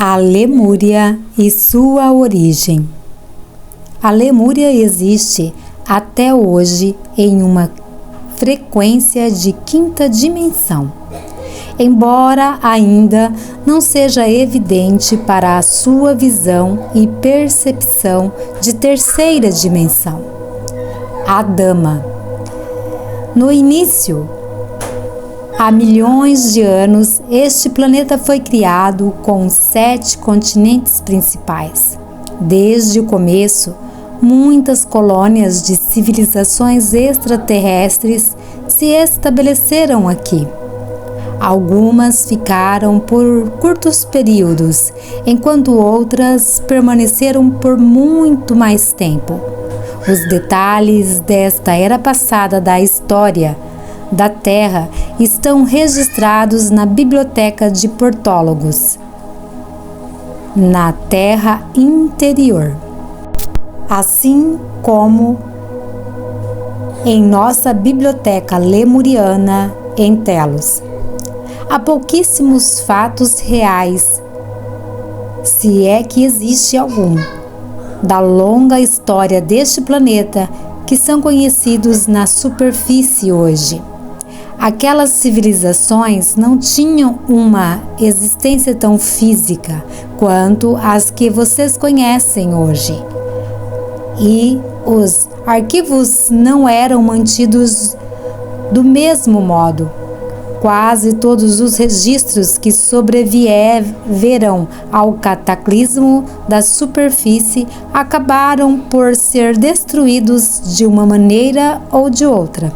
A Lemúria e sua origem. A Lemúria existe até hoje em uma frequência de quinta dimensão, embora ainda não seja evidente para a sua visão e percepção de terceira dimensão. A Dama. No início, há milhões de anos, este planeta foi criado com 7 continentes principais. Desde o começo, muitas colônias de civilizações extraterrestres se estabeleceram aqui. Algumas ficaram por curtos períodos, enquanto outras permaneceram por muito mais tempo. Os detalhes desta era passada da história da Terra estão registrados na Biblioteca de Portólogos, na Terra Interior, assim como em nossa Biblioteca Lemuriana em Telos. Há pouquíssimos fatos reais, se é que existe algum, da longa história deste planeta que são conhecidos na superfície hoje. Aquelas civilizações não tinham uma existência tão física quanto as que vocês conhecem hoje. E os arquivos não eram mantidos do mesmo modo. Quase todos os registros que sobreviveram ao cataclismo da superfície acabaram por ser destruídos de uma maneira ou de outra.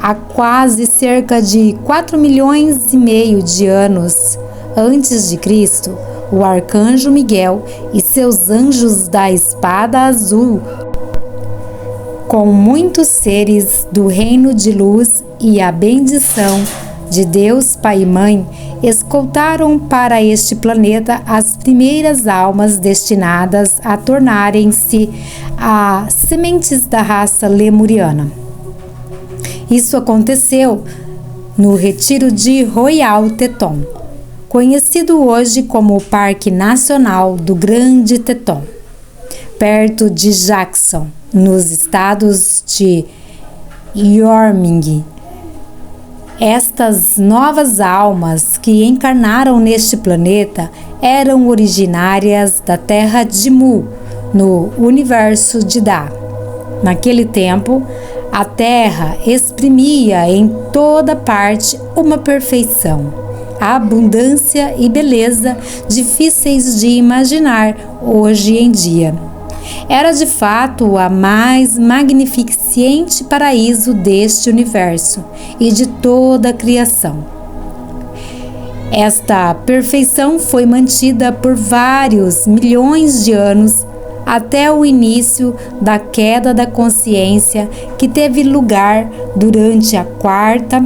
Há quase cerca de 4,5 milhões de anos antes de Cristo, o arcanjo Miguel e seus anjos da espada azul, com muitos seres do reino de luz e a bendição de Deus Pai e Mãe, escoltaram para este planeta as primeiras almas destinadas a tornarem-se as sementes da raça lemuriana. Isso aconteceu no retiro de Royal Teton, conhecido hoje como o Parque Nacional do Grande Teton, perto de Jackson, nos estados de Wyoming. Estas novas almas que encarnaram neste planeta eram originárias da terra de Mu, no universo de Da. Naquele tempo, a Terra exprimia em toda parte uma perfeição, abundância e beleza difíceis de imaginar hoje em dia. Era de fato a mais magnificente paraíso deste universo e de toda a criação. Esta perfeição foi mantida por vários milhões de anos até o início da queda da consciência que teve lugar durante a quarta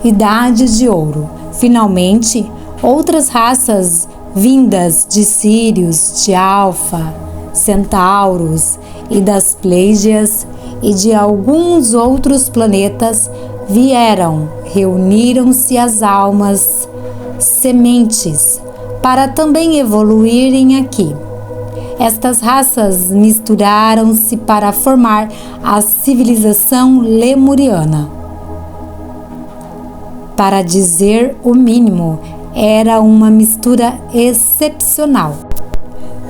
Idade de Ouro. Finalmente, outras raças vindas de Sírios, de Alfa, Centauros e das Pleiades e de alguns outros planetas vieram, reuniram-se as almas sementes para também evoluírem aqui. Estas raças misturaram-se para formar a civilização lemuriana. Para dizer o mínimo, era uma mistura excepcional.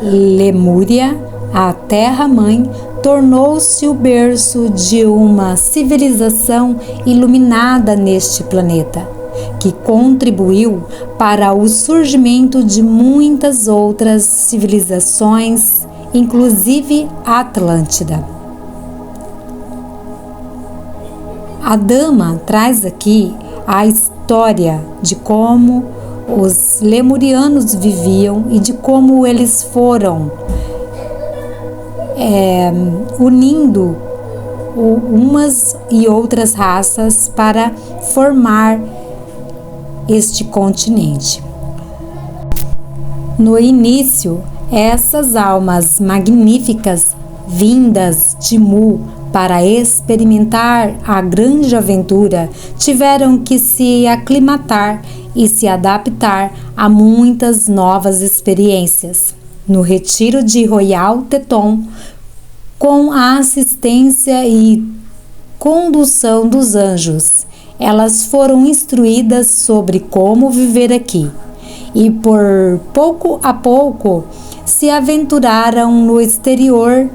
Lemúria, a Terra-mãe, tornou-se o berço de uma civilização iluminada neste planeta, que contribuiu para o surgimento de muitas outras civilizações, inclusive a Atlântida. A Dama traz aqui a história de como os lemurianos viviam e de como eles foram unindo umas e outras raças para formar este continente. No início, essas almas magníficas vindas de Mu para experimentar a grande aventura, tiveram que se aclimatar e se adaptar a muitas novas experiências. No retiro de Royal Teton, com a assistência e condução dos anjos, elas foram instruídas sobre como viver aqui e, por pouco a pouco, se aventuraram no exterior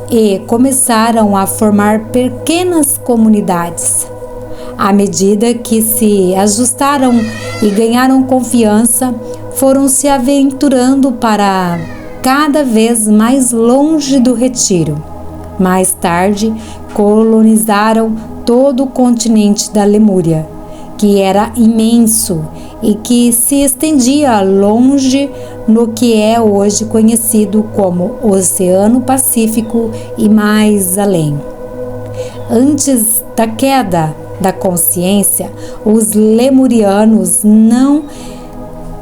e começaram a formar pequenas comunidades. À medida que se ajustaram e ganharam confiança, foram se aventurando para cada vez mais longe do retiro. Mais tarde, colonizaram todo o continente da Lemúria, que era imenso e que se estendia longe no que é hoje conhecido como Oceano Pacífico e mais além. Antes da queda da consciência, os lemurianos não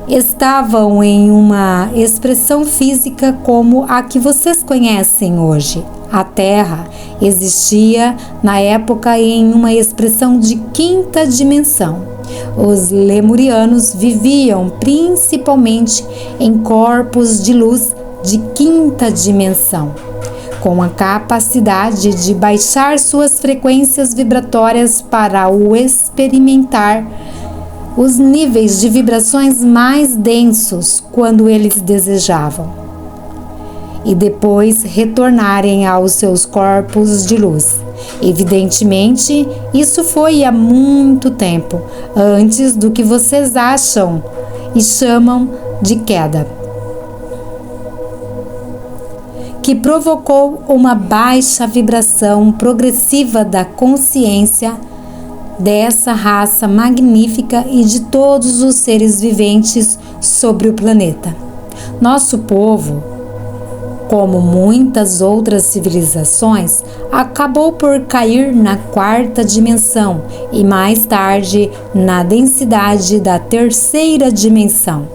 estavam em uma expressão física como a que vocês conhecem hoje. A Terra existia na época em uma expressão de quinta dimensão. Os lemurianos viviam principalmente em corpos de luz de quinta dimensão, com a capacidade de baixar suas frequências vibratórias para o experimentar os níveis de vibrações mais densos quando eles desejavam, e depois retornarem aos seus corpos de luz. Evidentemente, isso foi há muito tempo, antes do que vocês acham e chamam de queda, que provocou uma baixa vibração progressiva da consciência dessa raça magnífica e de todos os seres viventes sobre o planeta. Nosso povo, como muitas outras civilizações, acabou por cair na quarta dimensão e mais tarde na densidade da terceira dimensão.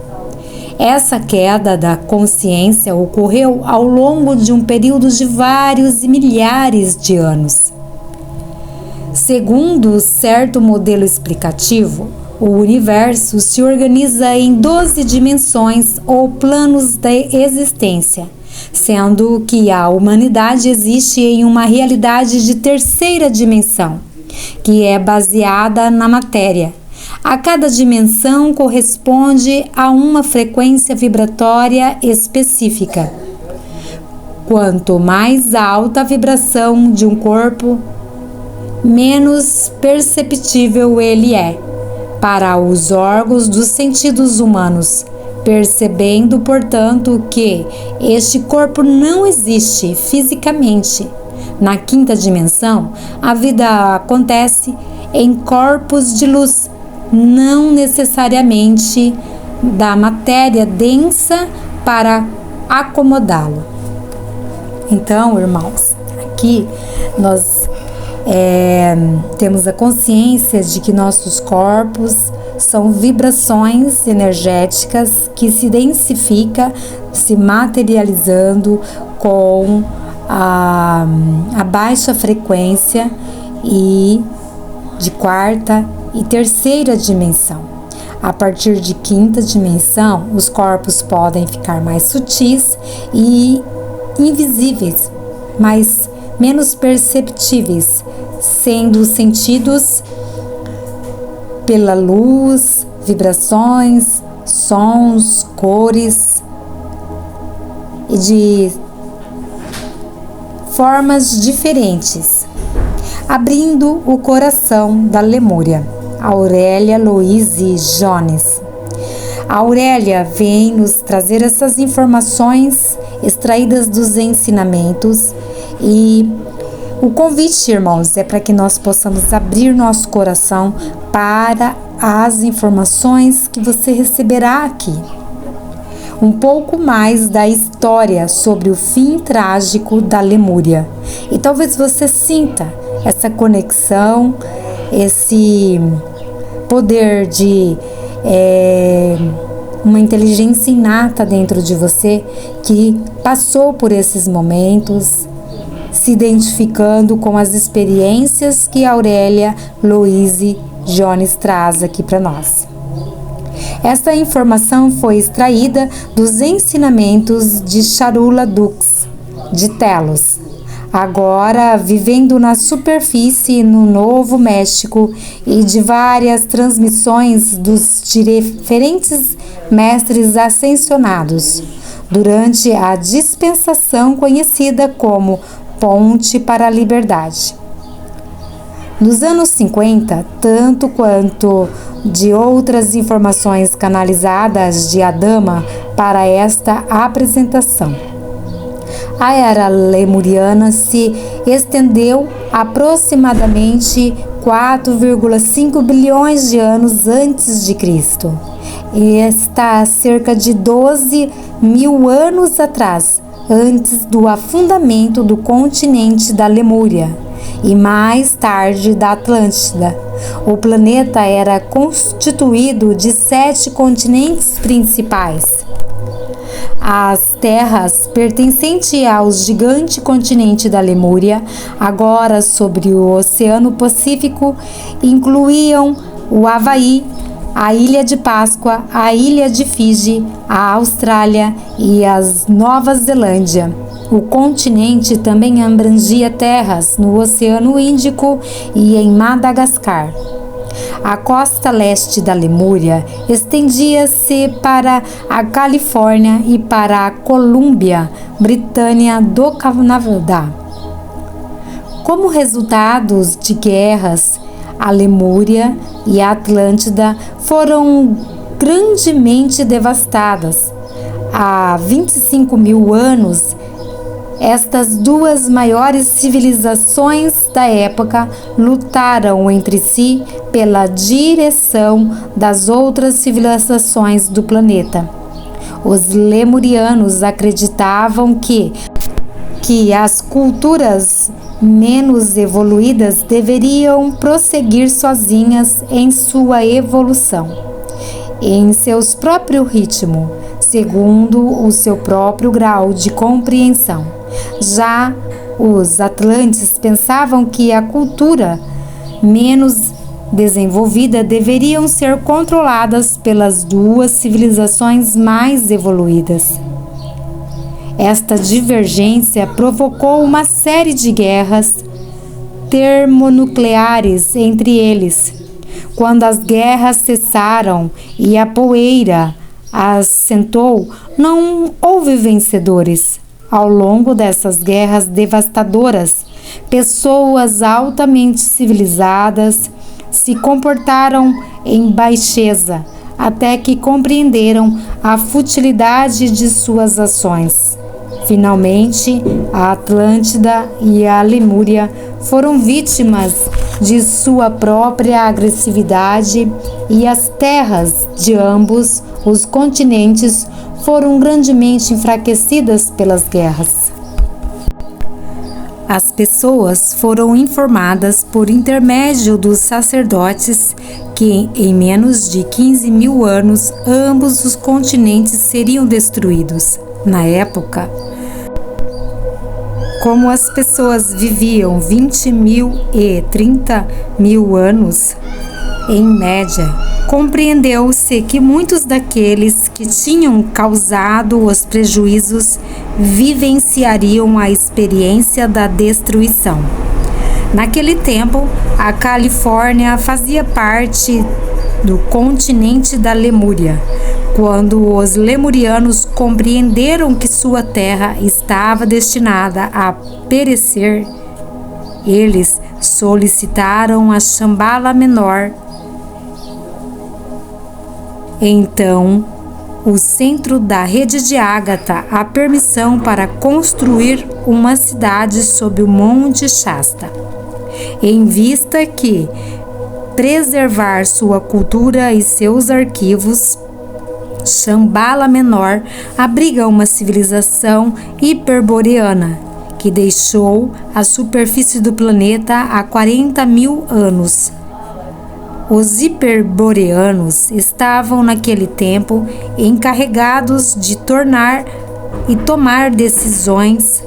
Essa queda da consciência ocorreu ao longo de um período de vários e milhares de anos. Segundo certo modelo explicativo, o universo se organiza em 12 dimensões ou planos da existência, sendo que a humanidade existe em uma realidade de terceira dimensão, que é baseada na matéria. A cada dimensão corresponde a uma frequência vibratória específica. Quanto mais alta a vibração de um corpo, menos perceptível ele é para os órgãos dos sentidos humanos, percebendo, portanto, que este corpo não existe fisicamente. Na quinta dimensão, a vida acontece em corpos de luz, não necessariamente da matéria densa para acomodá-lo. Então, irmãos, aqui nós temos a consciência de que nossos corpos são vibrações energéticas que se densifica, se materializando com a baixa frequência e de quarta e terceira dimensão. A partir de quinta dimensão, os corpos podem ficar mais sutis e invisíveis, mas menos perceptíveis, sendo sentidos pela luz, vibrações, sons, cores e de formas diferentes. Abrindo o coração da Lemúria, Aurélia Louise Jones. A Aurélia vem nos trazer essas informações extraídas dos ensinamentos, e o convite, irmãos, é para que nós possamos abrir nosso coração para as informações que você receberá aqui. Um pouco mais da história sobre o fim trágico da Lemúria. E talvez você sinta essa conexão, esse poder de uma inteligência inata dentro de você que passou por esses momentos se identificando com as experiências que Aurélia Louise Jones traz aqui para nós. Esta informação foi extraída dos ensinamentos de Charula Dux, de Telos, agora vivendo na superfície no Novo México, e de várias transmissões dos diferentes mestres ascensionados, durante a dispensação conhecida como Ponte para a Liberdade. Nos anos 50, tanto quanto de outras informações canalizadas de Adama para esta apresentação, a era lemuriana se estendeu aproximadamente 4,5 bilhões de anos antes de Cristo. E está cerca de 12 mil anos atrás, antes do afundamento do continente da Lemúria e mais tarde da Atlântida. O planeta era constituído de 7 continentes principais. As terras pertencentes ao gigante continente da Lemúria, agora sobre o Oceano Pacífico, incluíam o Havaí, a Ilha de Páscoa, a Ilha de Fiji, a Austrália e a Nova Zelândia. O continente também abrangia terras no Oceano Índico e em Madagascar. A costa leste da Lemúria estendia-se para a Califórnia e para a Colômbia Britânica do Canadá. Como resultados de guerras, a Lemúria e a Atlântida foram grandemente devastadas. Há 25 mil anos, estas duas maiores civilizações da época lutaram entre si pela direção das outras civilizações do planeta. Os lemurianos acreditavam que as culturas menos evoluídas deveriam prosseguir sozinhas em sua evolução, em seu próprio ritmo, segundo o seu próprio grau de compreensão. Já os atlantes pensavam que a cultura menos desenvolvida deveriam ser controladas pelas duas civilizações mais evoluídas. Esta divergência provocou uma série de guerras termonucleares entre eles. Quando as guerras cessaram e a poeira assentou, não houve vencedores. Ao longo dessas guerras devastadoras, pessoas altamente civilizadas se comportaram em baixeza, até que compreenderam a futilidade de suas ações. Finalmente, a Atlântida e a Lemúria foram vítimas de sua própria agressividade, e as terras de ambos os continentes foram grandemente enfraquecidas pelas guerras. As pessoas foram informadas por intermédio dos sacerdotes que em menos de 15 mil anos ambos os continentes seriam destruídos. Na época, como as pessoas viviam 20 mil e 30 mil anos, em média, compreendeu-se que muitos daqueles que tinham causado os prejuízos vivenciariam a experiência da destruição. Naquele tempo, a Califórnia fazia parte do continente da Lemúria. Quando os lemurianos compreenderam que sua terra estava destinada a perecer, eles solicitaram a Shambhala Menor. Então, o centro da rede de Ágata, a permissão para construir uma cidade sob o Monte Shasta, em vista que preservar sua cultura e seus arquivos. Shambhala Menor abriga uma civilização hiperboreana que deixou a superfície do planeta há 40 mil anos. Os hiperboreanos estavam naquele tempo encarregados de tomar decisões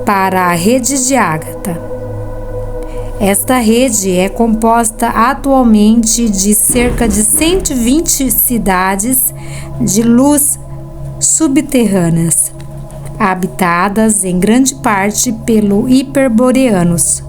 para a rede de Ágata. Esta rede é composta atualmente de cerca de 120 cidades de luz subterrâneas, habitadas em grande parte pelo hiperboreanos.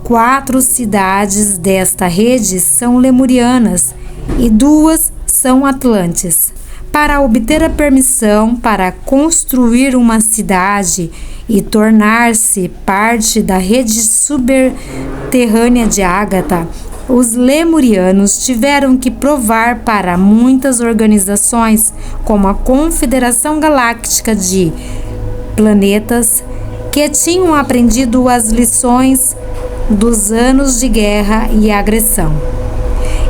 4 cidades desta rede são lemurianas e 2 são atlantes. Para obter a permissão para construir uma cidade e tornar-se parte da rede subterrânea de Ágata, os lemurianos tiveram que provar para muitas organizações, como a Confederação Galáctica de Planetas, que tinham aprendido as lições dos anos de guerra e agressão.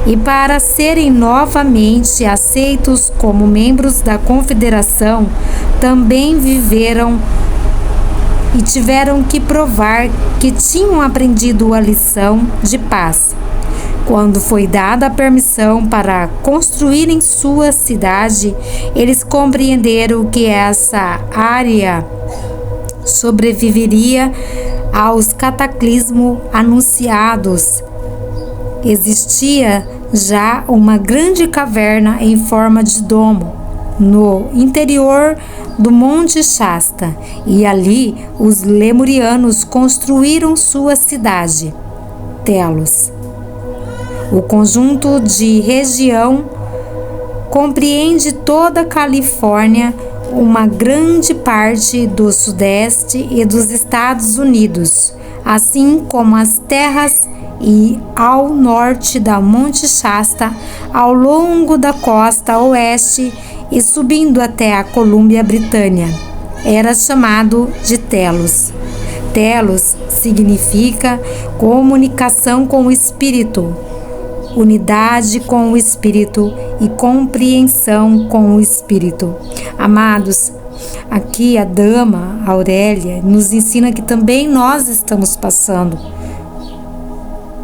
E para serem novamente aceitos como membros da Confederação, também viveram e tiveram que provar que tinham aprendido a lição de paz. Quando foi dada a permissão para construírem sua cidade, eles compreenderam que essa área sobreviveria aos cataclismos anunciados. Existia já uma grande caverna em forma de domo no interior do Monte Shasta, e ali os lemurianos construíram sua cidade, Telos. O conjunto de região compreende toda a Califórnia, uma grande parte do Sudeste e dos Estados Unidos, assim como as terras e ao norte da Monte Shasta, ao longo da costa oeste e subindo até a Colômbia Britânia. Era chamado de Telos. Telos significa comunicação com o Espírito, unidade com o Espírito e compreensão com o Espírito. Amados, aqui a Dama Aurélia nos ensina que também nós estamos passando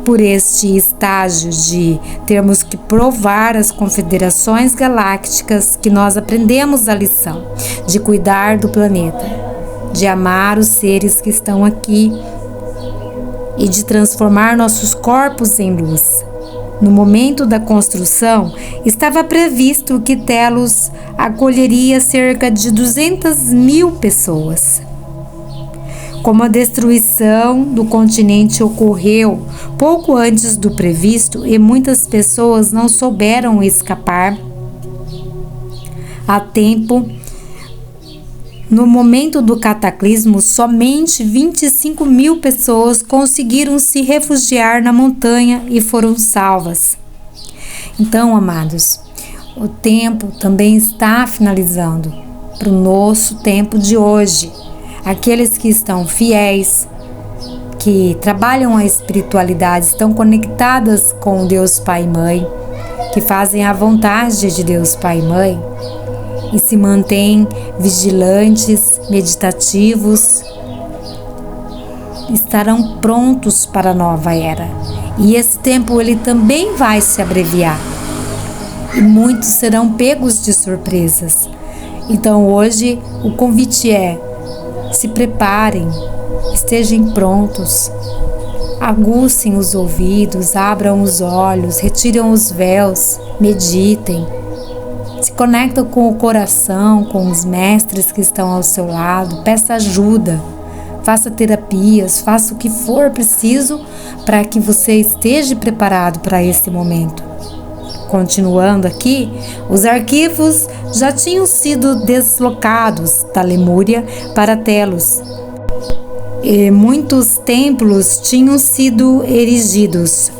por este estágio de termos que provar às confederações galácticas que nós aprendemos a lição de cuidar do planeta, de amar os seres que estão aqui e de transformar nossos corpos em luz. No momento da construção, estava previsto que Telos acolheria cerca de 200.000 pessoas. Como a destruição do continente ocorreu pouco antes do previsto e muitas pessoas não souberam escapar a tempo, no momento do cataclismo, somente 25.000 pessoas conseguiram se refugiar na montanha e foram salvas. Então, amados, o tempo também está finalizando para o nosso tempo de hoje. Aqueles que estão fiéis, que trabalham a espiritualidade, estão conectadas com Deus Pai e Mãe, que fazem a vontade de Deus Pai e Mãe e se mantêm vigilantes, meditativos, estarão prontos para a nova era. E esse tempo ele também vai se abreviar. E muitos serão pegos de surpresas. Então hoje o convite é: se preparem, estejam prontos, aguçem os ouvidos, abram os olhos, retiram os véus, meditem, se conectam com o coração, com os mestres que estão ao seu lado, peça ajuda, faça terapias, faça o que for preciso para que você esteja preparado para esse momento. Continuando aqui, os arquivos já tinham sido deslocados da Lemúria para Telos e muitos templos tinham sido erigidos.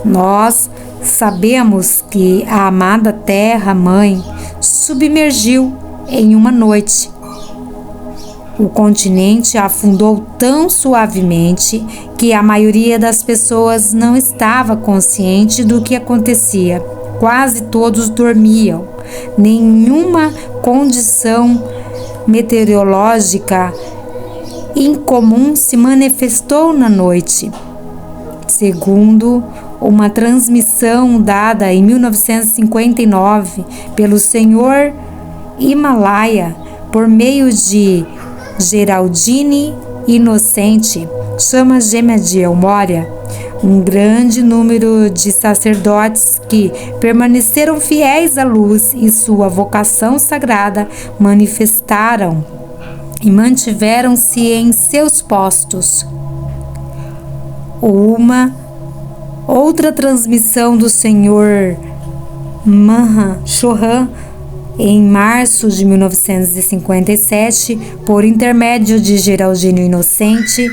Nós sabemos que a amada Terra-mãe submergiu em uma noite. O continente afundou tão suavemente que a maioria das pessoas não estava consciente do que acontecia. Quase todos dormiam. Nenhuma condição meteorológica incomum se manifestou na noite. Segundo uma transmissão dada em 1959 pelo Senhor Himalaia por meio de Geraldine Inocente, chama gêmea de Elmória, um grande número de sacerdotes que permaneceram fiéis à luz e sua vocação sagrada manifestaram e mantiveram-se em seus postos. Uma outra transmissão do Sr. Maha Chohan, em março de 1957, por intermédio de Geraldino Inocente,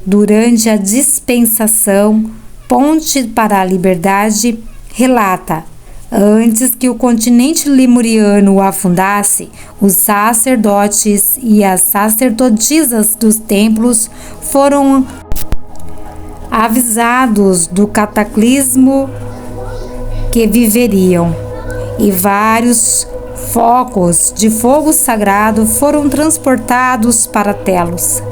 durante a dispensação Ponte para a Liberdade, relata: antes que o continente lemuriano o afundasse, os sacerdotes e as sacerdotisas dos templos foram avisados do cataclismo que viveriam, e vários focos de fogo sagrado foram transportados para Telos.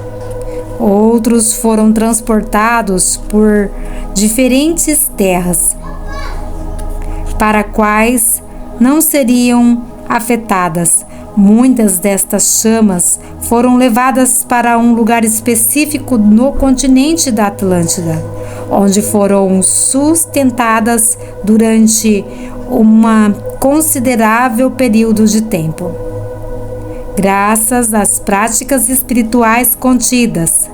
Outros foram transportados por diferentes terras, para quais não seriam afetadas. Muitas destas chamas foram levadas para um lugar específico no continente da Atlântida, onde foram sustentadas durante um considerável período de tempo. Graças às práticas espirituais contidas,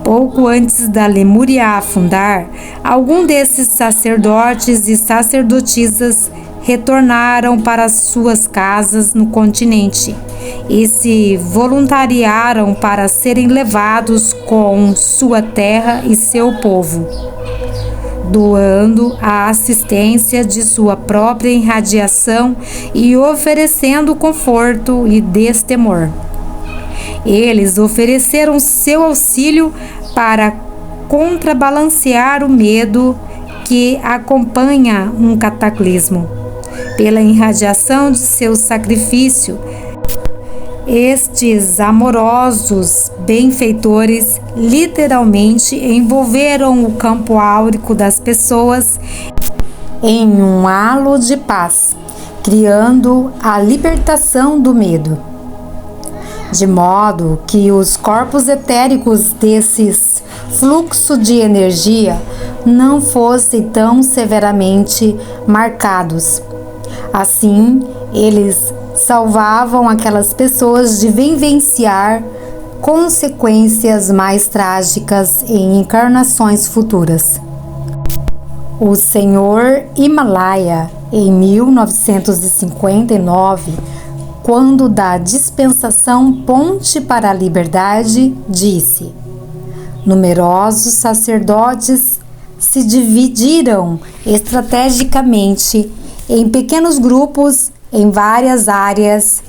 pouco antes da Lemúria afundar, alguns desses sacerdotes e sacerdotisas retornaram para suas casas no continente e se voluntariaram para serem levados com sua terra e seu povo, doando a assistência de sua própria irradiação e oferecendo conforto e destemor. Eles ofereceram seu auxílio para contrabalancear o medo que acompanha um cataclismo. Pela irradiação de seu sacrifício, estes amorosos benfeitores literalmente envolveram o campo áurico das pessoas em um halo de paz, criando a libertação do medo, de modo que os corpos etéricos desses fluxos de energia não fossem tão severamente marcados. Assim, eles salvavam aquelas pessoas de vivenciar consequências mais trágicas em encarnações futuras. O Senhor Himalaia, em 1959, quando da dispensação Ponte para a Liberdade, disse: numerosos sacerdotes se dividiram estrategicamente em pequenos grupos em várias áreas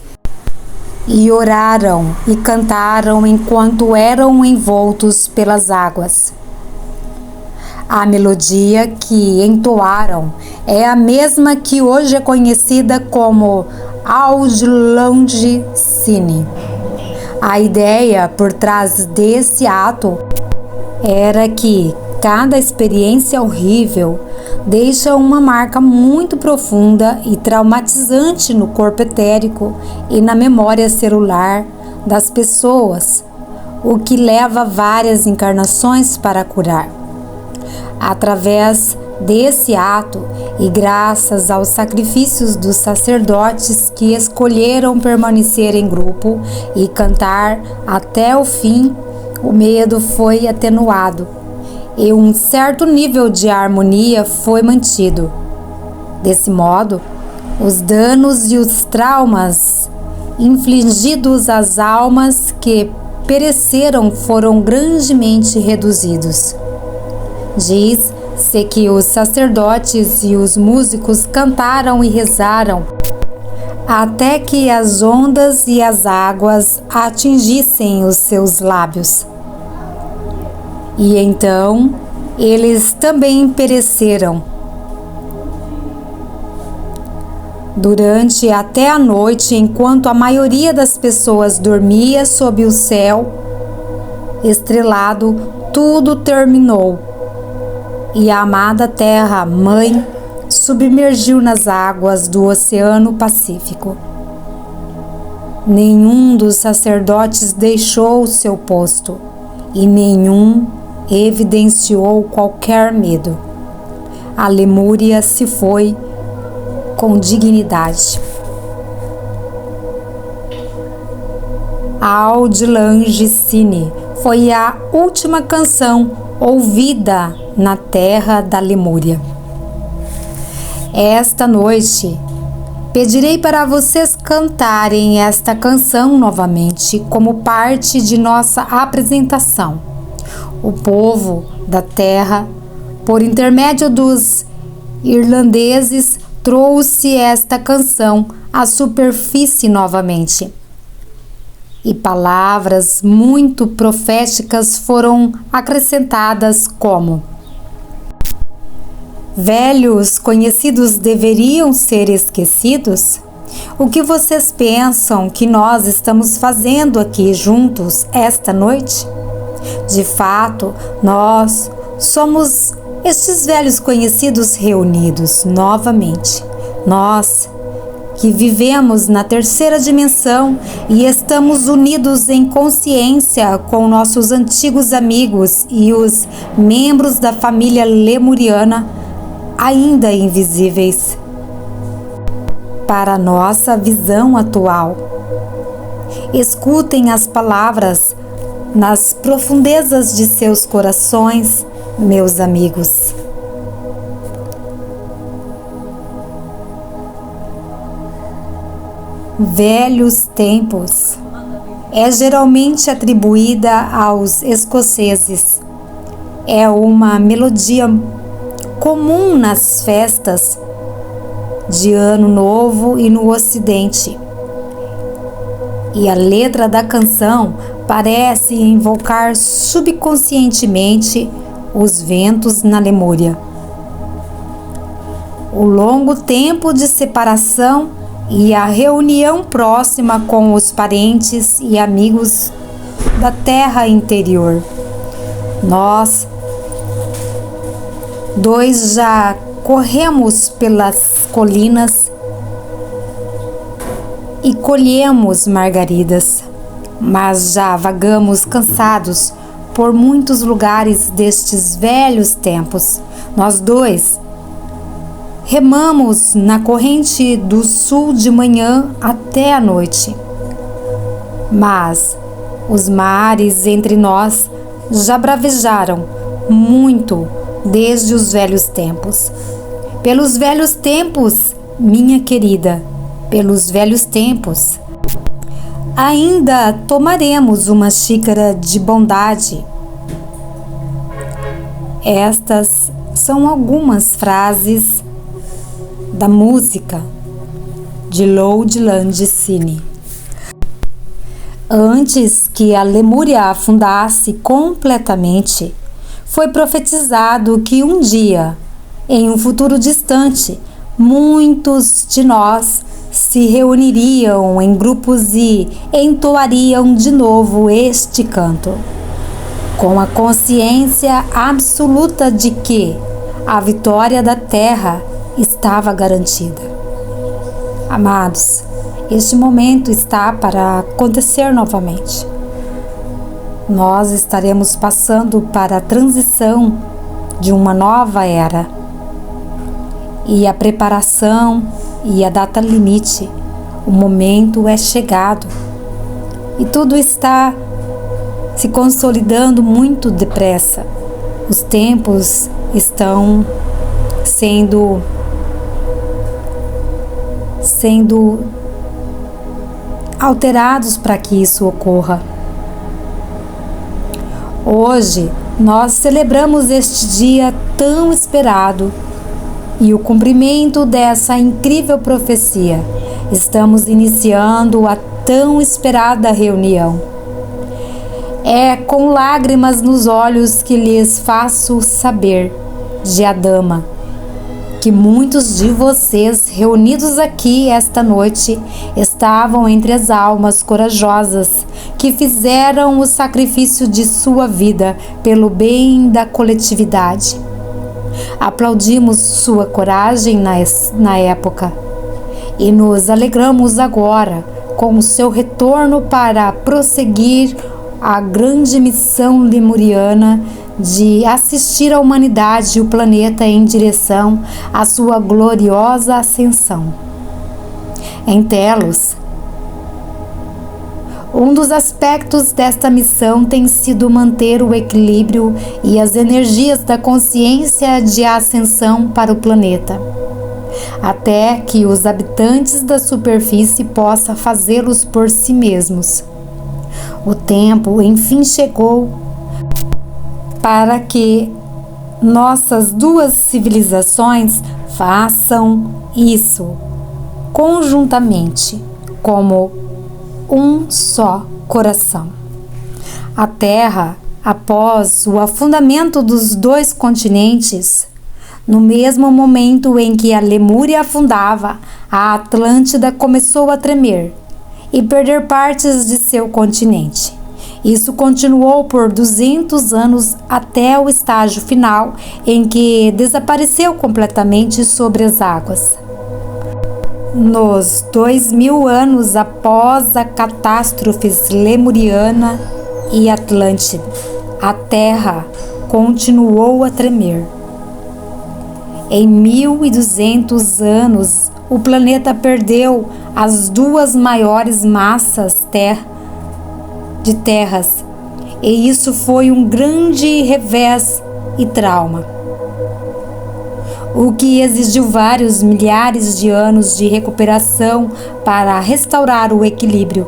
e oraram e cantaram enquanto eram envoltos pelas águas. A melodia que entoaram é a mesma que hoje é conhecida como Auld Lang Syne. A ideia por trás desse ato era que cada experiência horrível deixa uma marca muito profunda e traumatizante no corpo etérico e na memória celular das pessoas, o que leva várias encarnações para curar. Através desse ato e graças aos sacrifícios dos sacerdotes que escolheram permanecer em grupo e cantar até o fim, o medo foi atenuado e um certo nível de harmonia foi mantido. Desse modo, os danos e os traumas infligidos às almas que pereceram foram grandemente reduzidos. Diz-se que os sacerdotes e os músicos cantaram e rezaram até que as ondas e as águas atingissem os seus lábios. E então eles também pereceram. Durante até a noite, enquanto a maioria das pessoas dormia sob o céu estrelado, tudo terminou. E a amada Terra Mãe submergiu nas águas do Oceano Pacífico. Nenhum dos sacerdotes deixou seu posto e nenhum evidenciou qualquer medo. A Lemúria se foi com dignidade. Auld Lang Syne foi a última canção ouvida na terra da Lemúria. Esta noite, pedirei para vocês cantarem esta canção novamente como parte de nossa apresentação. O povo da terra, por intermédio dos irlandeses, trouxe esta canção à superfície novamente. E palavras muito proféticas foram acrescentadas como: velhos conhecidos deveriam ser esquecidos? O que vocês pensam que nós estamos fazendo aqui juntos esta noite? De fato, nós somos estes velhos conhecidos reunidos novamente. Nós que vivemos na terceira dimensão e estamos unidos em consciência com nossos antigos amigos e os membros da família lemuriana ainda invisíveis para nossa visão atual. Escutem as palavras nas profundezas de seus corações, meus amigos. Velhos tempos é geralmente atribuída aos escoceses. É uma melodia comum nas festas de Ano Novo e no Ocidente. E a letra da canção parece invocar subconscientemente os ventos na Lemúria. O longo tempo de separação e a reunião próxima com os parentes e amigos da terra interior. Nós dois já corremos pelas colinas e colhemos margaridas, mas já vagamos cansados por muitos lugares destes velhos tempos. Nós dois remamos na corrente do sul de manhã até a noite, mas os mares entre nós já bravejaram muito desde os velhos tempos. Pelos velhos tempos, minha querida, pelos velhos tempos, ainda tomaremos uma xícara de bondade. Estas são algumas frases da música de Auld Lang Syne. Antes que a Lemúria afundasse completamente, foi profetizado que um dia, em um futuro distante, muitos de nós se reuniriam em grupos e entoariam de novo este canto, com a consciência absoluta de que a vitória da terra estava garantida. Amados, este momento está para acontecer novamente. Nós estaremos passando para a transição de uma nova era. E a preparação e a data limite, o momento é chegado. E tudo está se consolidando muito depressa. Os tempos estão sendo alterados para que isso ocorra. Hoje nós celebramos este dia tão esperado e o cumprimento dessa incrível profecia. Estamos iniciando a tão esperada reunião. É com lágrimas nos olhos que lhes faço saber, Diadama, que muitos de vocês reunidos aqui esta noite estavam entre as almas corajosas que fizeram o sacrifício de sua vida pelo bem da coletividade. Aplaudimos sua coragem na época e nos alegramos agora com o seu retorno para prosseguir a grande missão lemuriana de assistir a humanidade e o planeta em direção à sua gloriosa ascensão. Em Telos, um dos aspectos desta missão tem sido manter o equilíbrio e as energias da consciência de ascensão para o planeta, até que os habitantes da superfície possam fazê-los por si mesmos. O tempo, enfim, chegou para que nossas duas civilizações façam isso conjuntamente, como um só coração. A Terra, após o afundamento dos dois continentes, no mesmo momento em que a Lemúria afundava, a Atlântida começou a tremer e perder partes de seu continente. Isso continuou por 200 anos até o estágio final, em que desapareceu completamente sobre as águas. Nos 2000 anos após a catástrofe lemuriana e Atlântida, a Terra continuou a tremer. Em 1200 anos, o planeta perdeu as duas maiores massas de terras, e isso foi um grande revés e trauma, o que exigiu vários milhares de anos de recuperação para restaurar o equilíbrio.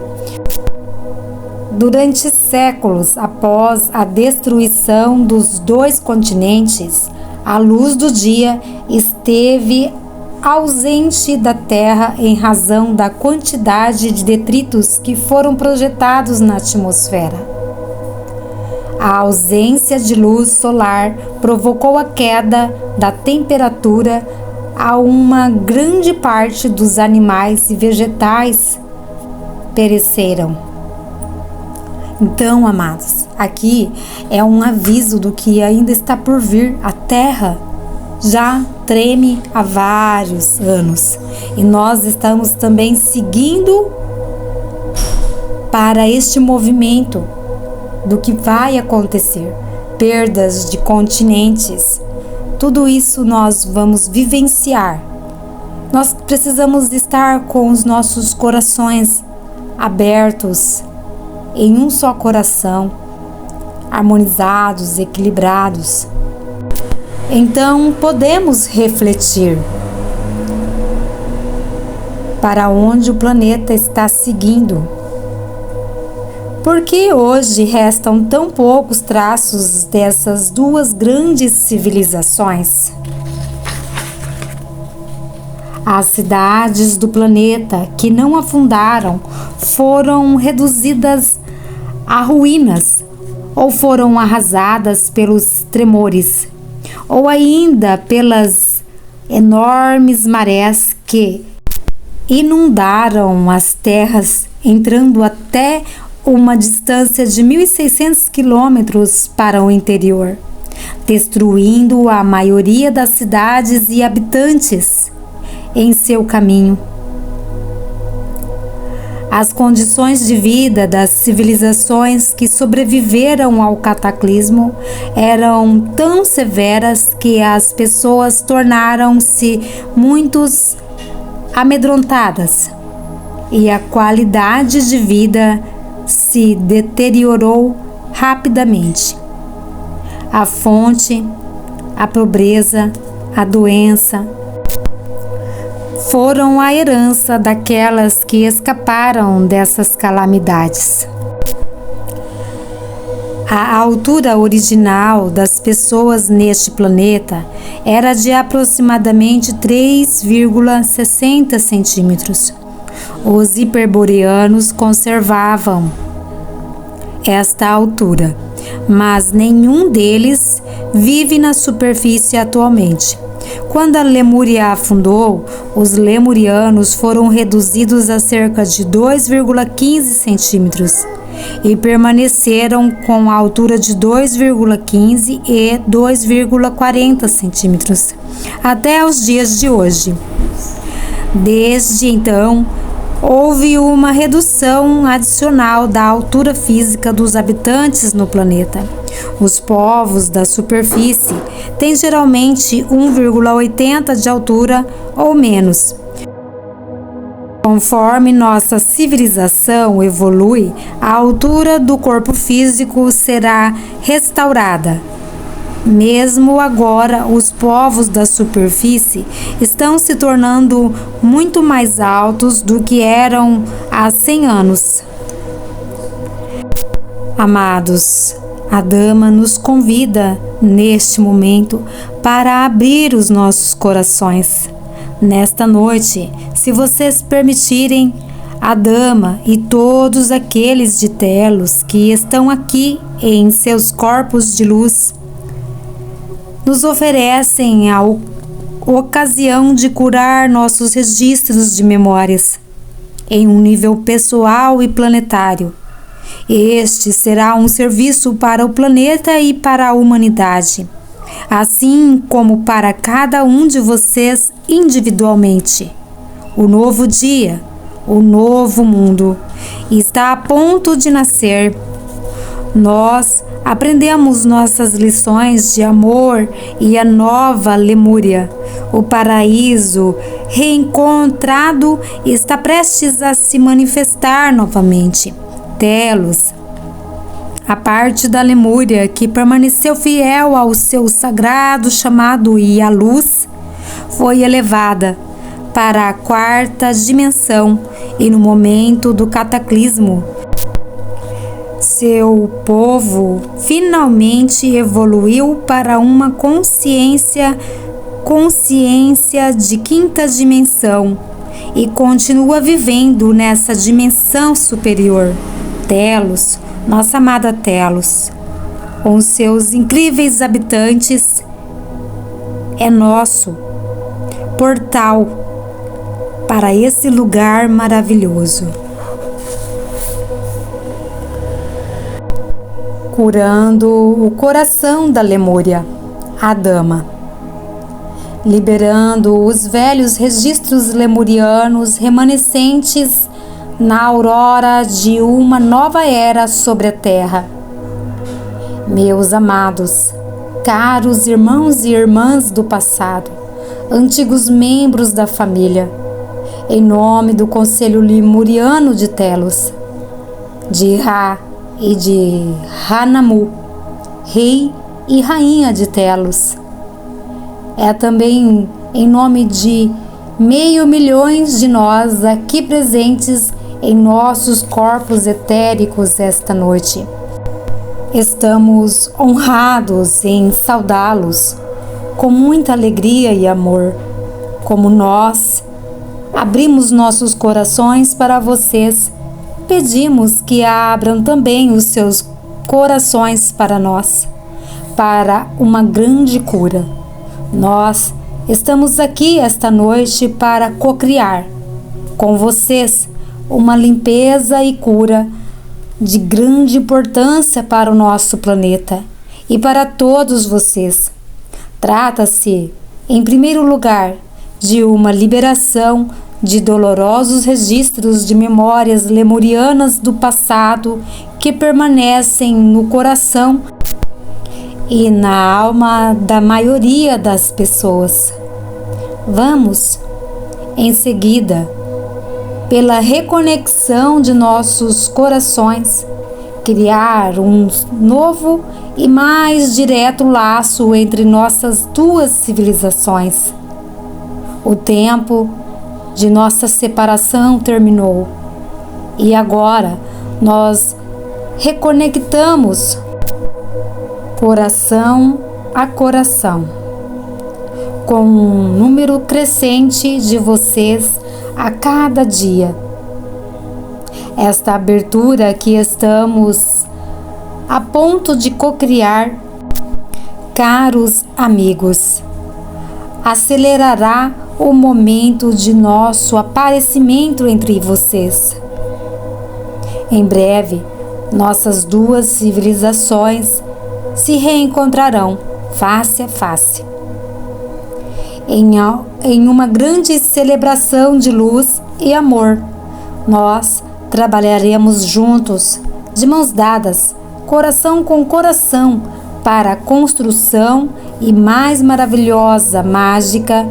Durante séculos após a destruição dos dois continentes, a luz do dia esteve ausente da Terra em razão da quantidade de detritos que foram projetados na atmosfera. A ausência de luz solar provocou a queda da temperatura a uma grande parte dos animais e vegetais pereceram. Então, amados, aqui é um aviso do que ainda está por vir. A Terra já treme há vários anos e nós estamos também seguindo para este movimento do que vai acontecer, perdas de continentes, tudo isso nós vamos vivenciar. Nós precisamos estar com os nossos corações abertos em um só coração, harmonizados, equilibrados. Então podemos refletir para onde o planeta está seguindo. Por que hoje restam tão poucos traços dessas duas grandes civilizações? As cidades do planeta que não afundaram foram reduzidas a ruínas ou foram arrasadas pelos tremores, ou ainda pelas enormes marés que inundaram as terras, entrando até uma distância de 1.600 quilômetros para o interior, destruindo a maioria das cidades e habitantes em seu caminho. As condições de vida das civilizações que sobreviveram ao cataclismo eram tão severas que as pessoas tornaram-se muito amedrontadas e a qualidade de vida se deteriorou rapidamente. A fonte, a pobreza, a doença foram a herança daquelas que escaparam dessas calamidades. A altura original das pessoas neste planeta era de aproximadamente 3,60 centímetros. Os hiperboreanos conservavam esta altura, mas nenhum deles vive na superfície atualmente. Quando a Lemúria afundou, os lemurianos foram reduzidos a cerca de 2,15 centímetros e permaneceram com a altura de 2,15 e 2,40 centímetros até os dias de hoje. Desde então, houve uma redução adicional da altura física dos habitantes no planeta. Os povos da superfície têm geralmente 1,80 de altura ou menos. Conforme nossa civilização evolui, a altura do corpo físico será restaurada. Mesmo agora, os povos da superfície estão se tornando muito mais altos do que eram há 100 anos. Amados, a Dama nos convida, neste momento, para abrir os nossos corações. Nesta noite, se vocês permitirem, a Dama e todos aqueles de Telos que estão aqui em seus corpos de luz, nos oferecem a ocasião de curar nossos registros de memórias em um nível pessoal e planetário. Este será um serviço para o planeta e para a humanidade, assim como para cada um de vocês individualmente. O novo dia, o novo mundo, está a ponto de nascer. Nós aprendemos nossas lições de amor e a nova Lemúria. O paraíso reencontrado está prestes a se manifestar novamente. Telos, a parte da Lemúria que permaneceu fiel ao seu sagrado chamado e à luz, foi elevada para a quarta dimensão e no momento do cataclismo, seu povo finalmente evoluiu para uma consciência de quinta dimensão e continua vivendo nessa dimensão superior. Telos, nossa amada Telos, com seus incríveis habitantes, é nosso portal para esse lugar maravilhoso. Curando o coração da Lemúria, a Dama, liberando os velhos registros lemurianos remanescentes na aurora de uma nova era sobre a Terra. Meus amados, caros irmãos e irmãs do passado, antigos membros da família, em nome do Conselho Lemuriano de Telos, de Ra e de Hanamu, rei e rainha de Telos. É também em nome de 500 mil de nós aqui presentes em nossos corpos etéricos esta noite. Estamos honrados em saudá-los com muita alegria e amor, como nós abrimos nossos corações para vocês. Pedimos que abram também os seus corações para nós, para uma grande cura. Nós estamos aqui esta noite para cocriar com vocês uma limpeza e cura de grande importância para o nosso planeta e para todos vocês. Trata-se, em primeiro lugar, de uma liberação de dolorosos registros de memórias lemurianas do passado que permanecem no coração e na alma da maioria das pessoas. Vamos, em seguida, pela reconexão de nossos corações, criar um novo e mais direto laço entre nossas duas civilizações. O tempo de nossa separação terminou e agora nós reconectamos coração a coração, com um número crescente de vocês a cada dia. Esta abertura que estamos a ponto de cocriar, caros amigos, acelerará o momento de nosso aparecimento entre vocês. Em breve, nossas duas civilizações se reencontrarão face a face, em uma grande celebração de luz e amor, Nós trabalharemos juntos, de mãos dadas, coração com coração, para a construção e mais maravilhosa, mágica,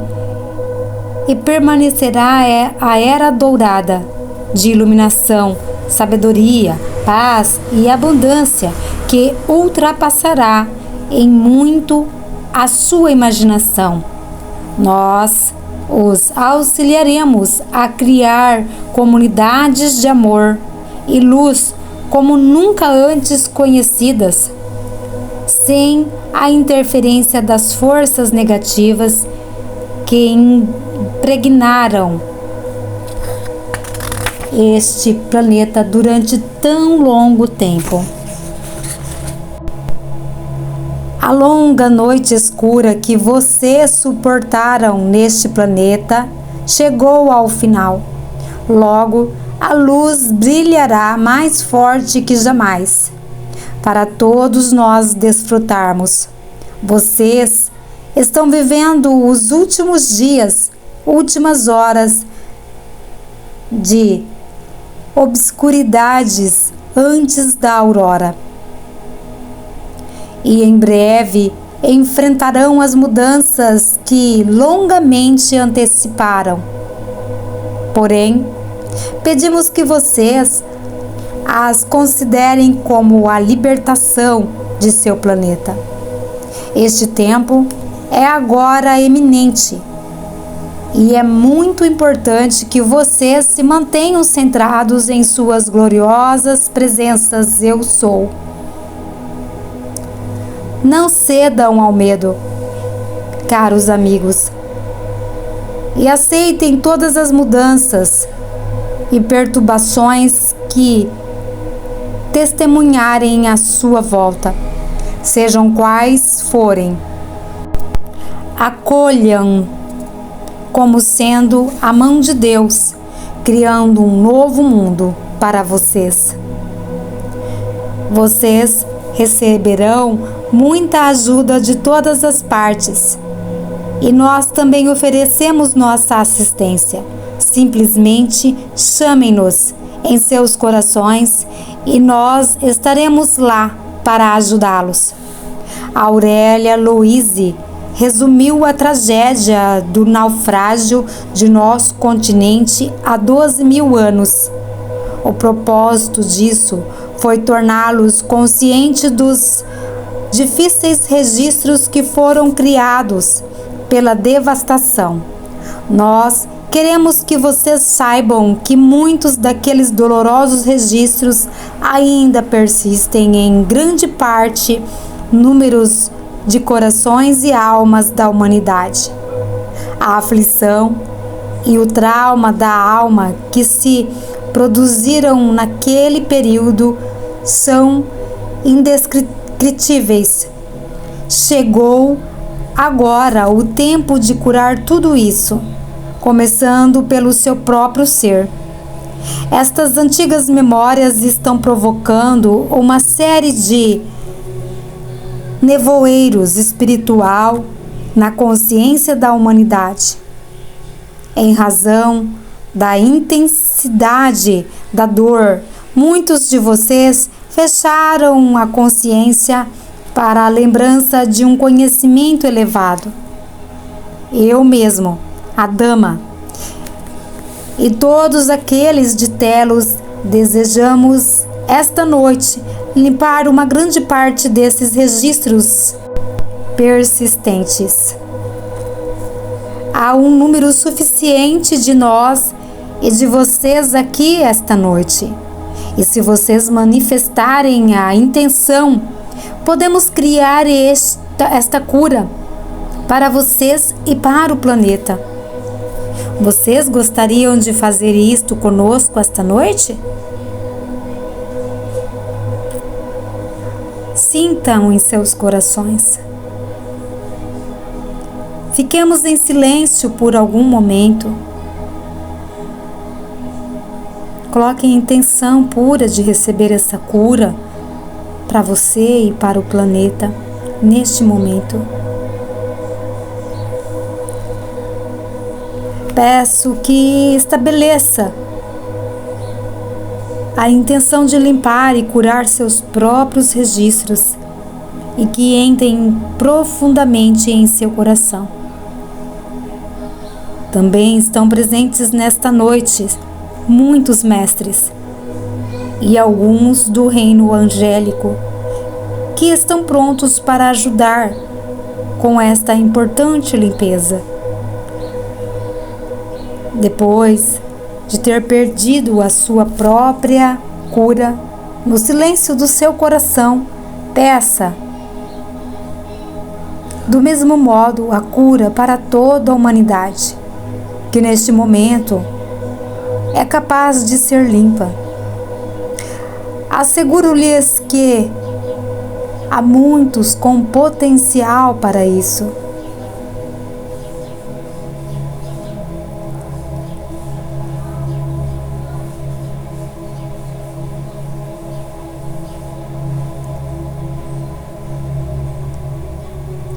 e permanecerá a era dourada de iluminação, sabedoria, paz e abundância que ultrapassará em muito a sua imaginação. Nós os auxiliaremos a criar comunidades de amor e luz como nunca antes conhecidas, sem a interferência das forças negativas que impregnaram este planeta durante tão longo tempo. A longa noite escura que vocês suportaram neste planeta chegou ao final. Logo, a luz brilhará mais forte que jamais, para todos nós desfrutarmos. Vocês estão vivendo os últimos dias, últimas horas de obscuridades antes da aurora. E em breve enfrentarão as mudanças que longamente anteciparam. Porém, pedimos que vocês as considerem como a libertação de seu planeta. Este tempo é agora eminente e é muito importante que vocês se mantenham centrados em suas gloriosas presenças Eu Sou. Não cedam ao medo, caros amigos, e aceitem todas as mudanças e perturbações que testemunharem à sua volta, sejam quais forem. Acolham como sendo a mão de Deus, criando um novo mundo para vocês. Vocês receberão muita ajuda de todas as partes e nós também oferecemos nossa assistência. Simplesmente chamem-nos em seus corações e nós estaremos lá para ajudá-los. Aurélia Louise resumiu a tragédia do naufrágio de nosso continente há 12.000 anos. O propósito disso foi torná-los conscientes dos difíceis registros que foram criados pela devastação. Nós queremos que vocês saibam que muitos daqueles dolorosos registros ainda persistem em grande parte números de corações e almas da humanidade. A aflição e o trauma da alma que se produziram naquele período são indescritíveis. Chegou agora o tempo de curar tudo isso, começando pelo seu próprio ser. Estas antigas memórias estão provocando uma série de nevoeiros espiritual na consciência da humanidade. Em razão da intensidade da dor, muitos de vocês fecharam a consciência para a lembrança de um conhecimento elevado. Eu mesmo, a Dama, e todos aqueles de Telos desejamos esta noite limpar uma grande parte desses registros persistentes. Há um número suficiente de nós e de vocês aqui esta noite. E se vocês manifestarem a intenção, podemos criar esta cura para vocês e para o planeta. Vocês gostariam de fazer isto conosco esta noite? Sintam em seus corações. Fiquemos em silêncio por algum momento. Coloquem a intenção pura de receber essa cura para você e para o planeta neste momento. Peço que estabeleça a intenção de limpar e curar seus próprios registros e que entrem profundamente em seu coração. Também estão presentes nesta noite muitos mestres e alguns do reino angélico que estão prontos para ajudar com esta importante limpeza. Depois de ter perdido a sua própria cura, no silêncio do seu coração, peça do mesmo modo a cura para toda a humanidade, que neste momento é capaz de ser limpa. Asseguro-lhes que há muitos com potencial para isso.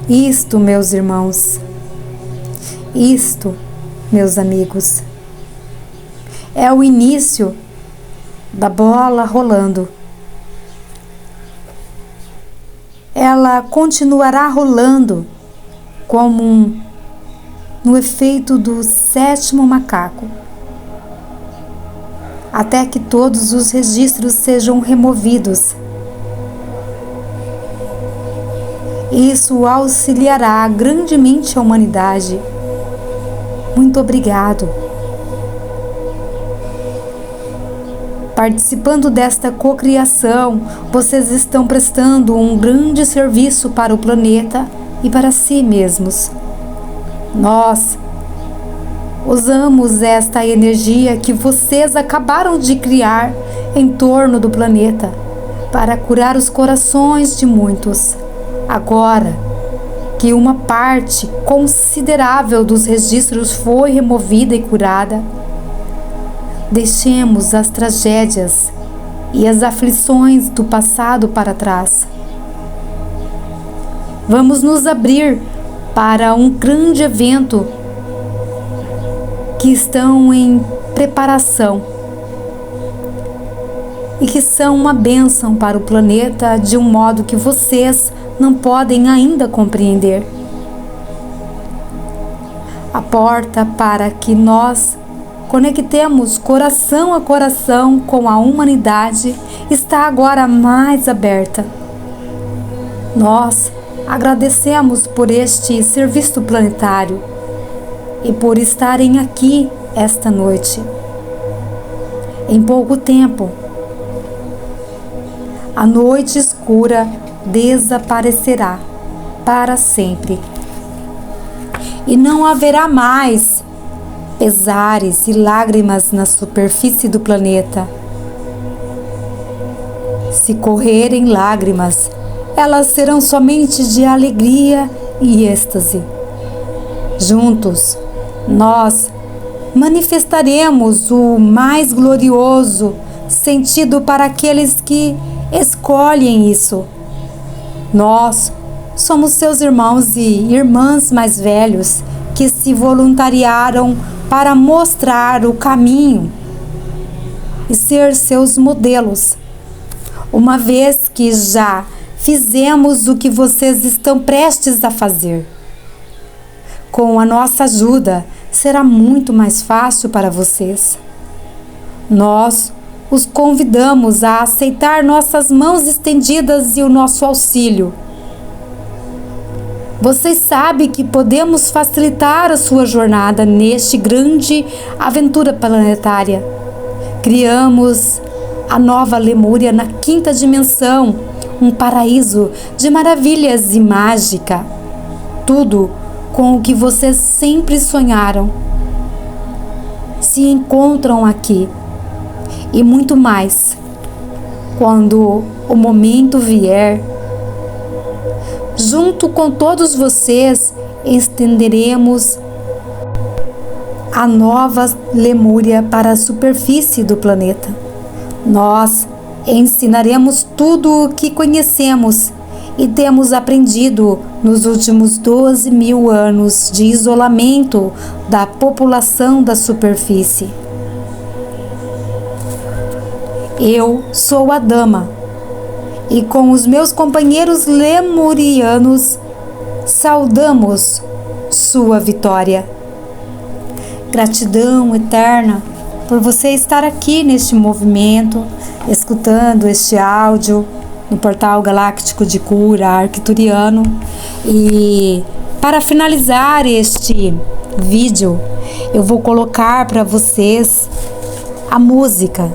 Isto, meus irmãos, isto, meus amigos, é o início da bola rolando. Ela continuará rolando como no efeito do 7º macaco, até que todos os registros sejam removidos. Isso auxiliará grandemente a humanidade. Muito obrigado. Participando desta cocriação, vocês estão prestando um grande serviço para o planeta e para si mesmos. Nós usamos esta energia que vocês acabaram de criar em torno do planeta para curar os corações de muitos. Agora que uma parte considerável dos registros foi removida e curada, deixemos as tragédias e as aflições do passado para trás. Vamos nos abrir para um grande evento que estão em preparação e que são uma bênção para o planeta de um modo que vocês não podem ainda compreender. A porta para que nós conectemos coração a coração com a humanidade está agora mais aberta. Nós agradecemos por este serviço planetário e por estarem aqui esta noite. Em pouco tempo, a noite escura desaparecerá para sempre e não haverá mais pesares e lágrimas na superfície do planeta. Se correrem lágrimas, elas serão somente de alegria e êxtase. Juntos, nós manifestaremos o mais glorioso sentido para aqueles que escolhem isso. Nós somos seus irmãos e irmãs mais velhos que se voluntariaram para mostrar o caminho e ser seus modelos. Uma vez que já fizemos o que vocês estão prestes a fazer, com a nossa ajuda será muito mais fácil para vocês. Nós os convidamos a aceitar nossas mãos estendidas e o nosso auxílio. Vocês sabem que podemos facilitar a sua jornada neste grande aventura planetária. Criamos a nova Lemúria na 5ª dimensão, um paraíso de maravilhas e mágica. Tudo com o que vocês sempre sonharam se encontram aqui. E muito mais. Quando o momento vier, junto com todos vocês, estenderemos a nova Lemúria para a superfície do planeta. Nós ensinaremos tudo o que conhecemos e temos aprendido nos últimos 12.000 anos de isolamento da população da superfície. Eu sou a dama, e com os meus companheiros lemurianos saudamos sua vitória. Gratidão eterna por você estar aqui neste movimento, escutando este áudio no Portal Galáctico de Cura Arcturiano. E para finalizar este vídeo, eu vou colocar para vocês a música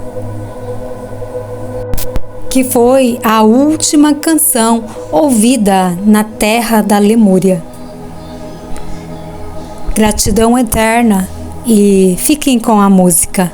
que foi a última canção ouvida na terra da Lemúria. Gratidão eterna e fiquem com a música.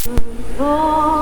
Oh